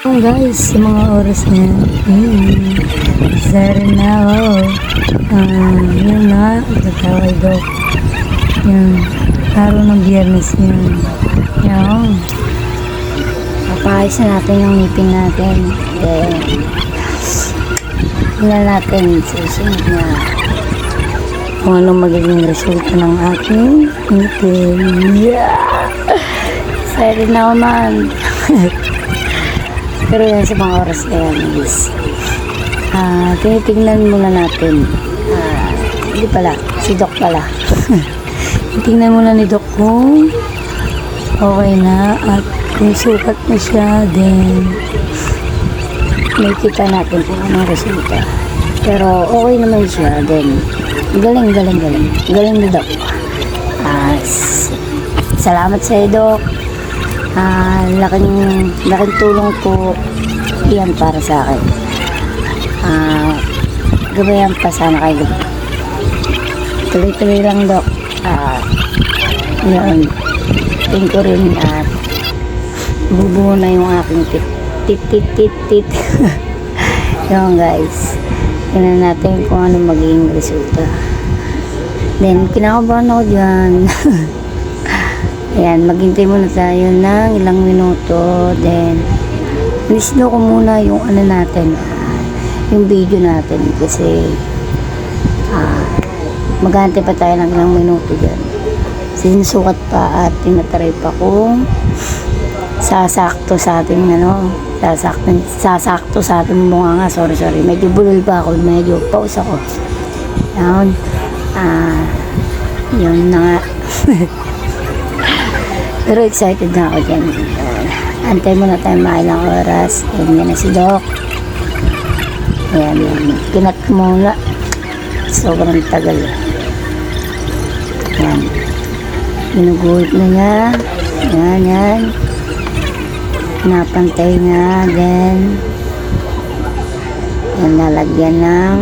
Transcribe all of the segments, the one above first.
Oh guys, sa mga oras na zero na, yun na, itataway daw. Yan, araw ng biyernes yun. Yan. Papayos na natin yung ngipin natin. Then, tingnan natin susunod na Kung anong magiging resulta ng aking ngipin. yeah! Excited na ako man. Pero yan sa mga oras na yan is tinitignan muna natin. Hindi pala, si Doc pala. Tingnan muna ni Doc kung okay na at kung sukat na siya, then May kita natin kung anong resulta. Pero okay naman siya. Then, galing. Galing ni Doc. Salamat sa iyo, Doc. Laking tulong po yan para sa akin. Gabayan pa sana kayo. Tuloy-tuloy lang, Doc. Yun. Tingin ko rin at bubuo na yung aking tit. Yun, guys. Tingnan natin kung ano magiging resulta. Then, kinakabahan ako dyan. Ayan, maghintay muna tayo ng ilang minuto. Then, nisno ko muna yung ano natin, yung video natin. Kasi, maghantay pa tayo ng ilang minuto dyan. Sinusukat pa at tinatry pa kung sasakto sa ating sasakto sa ating bunga nga. Sorry. Medyo bulol pa ako. Medyo pause ako. Yun. Yun na nga. Pero excited na ako dyan. Antay muna tayo mailang oras. Yan na si Doc. Yan. Kinat muna. Sobrang tagal. Yan. Ginuguhit na niya. Yan. Napantay na. Then, yan, lalagyan ng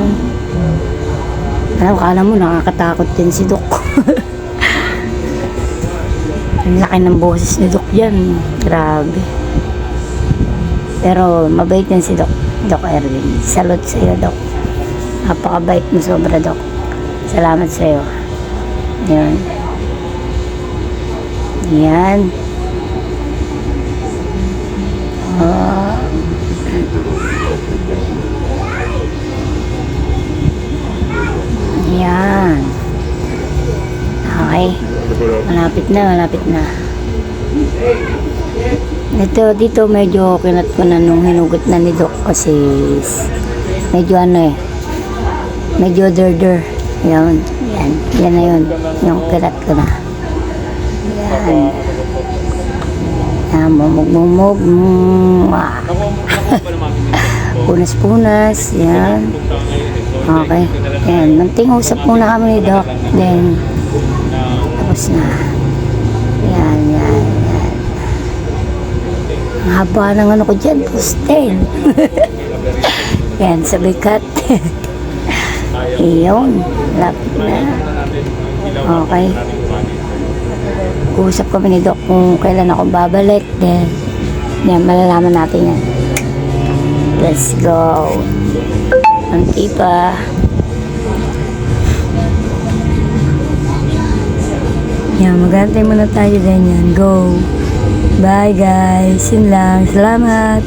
kala mo nakakatakot din si Doc. Ang laki ng boses ni Doc yan. Grabe. Pero mabait yan si Doc Erwin. Salute sa iyo, Doc. Napakabait mo sobra, Doc. Salamat sa iyo. Yan. Yan. Okay. Malapit na. Dito medyo kinat ko na nung hinugot na ni Doc kasi medyo medyo der. Yan na yun. Yung kinat ko na. Yan. Mumug. Punas. Yan. Okay. Yan. Manting usap muna kami ni Doc. Then, tapos na. Yan. Ang haba ng ano ko dyan. Postel. Yan. Sabay cut. Iyon. Lapit na. Okay. Usap kami ni Doc kung kailan ako babalik. Then, yan. Malalaman natin yan. Let's go. Anti pa. yan, magantay muna tayo din yan. Go. Bye guys. Yun lang. Salamat.